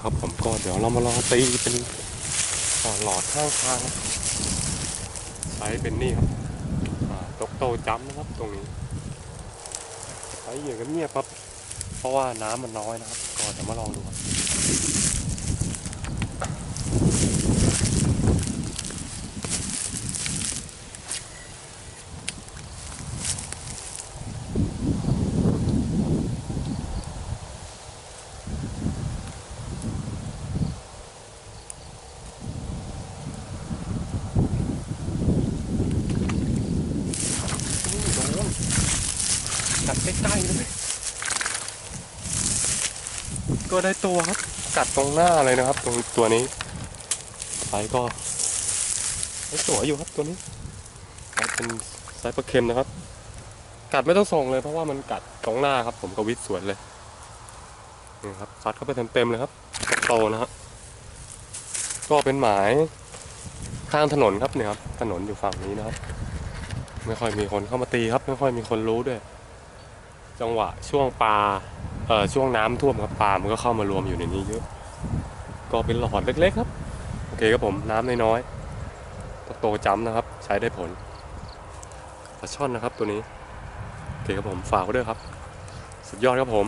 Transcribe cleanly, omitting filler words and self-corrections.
ครับผมก็เดี๋ยวเรามาลองตีเป็นหลอดข้างทางใช้เป็นนี่ครับตกโตจัมนะครับตรงนี้ใช้อย่างเงียบๆครับเพราะว่าน้ำมันน้อยนะครับก็เดี๋ยวมาลองดูครับโดนกัดใกล้ๆเลยก็ได้ตัวครับกัดตรงหน้าเลยนะครับตรงตัวนี้ไซส์ก็สวยอยู่ครับตัวนี้เป็นไซส์ปลาเค็มนะครับกัดไม่ต้องส่งเลยเพราะว่ามันกัดตรงหน้าครับผมก็วิดสวนเลยนี่ครับซัดเข้าไปเต็มๆเลยครับโตนะฮะก็เป็นหมายข้างถนนครับเนี่ยครับถนนอยู่ฝั่งนี้นะครับไม่ค่อยมีคนเข้ามาตีครับไม่ค่อยมีคนรู้ด้วยจังหวะช่วงปลาช่วงน้ำท่วมครับปลามันก็เข้ามารวมอยู่ในนี้เยอะก็เป็นหลอดเล็กๆครับโอเคครับผมน้ำน้อยๆโตจ้ำนะครับใช้ได้ผลปลาช่อนนะครับตัวนี้โอเคครับผมฝากไว้ด้วยครับสุดยอดครับผม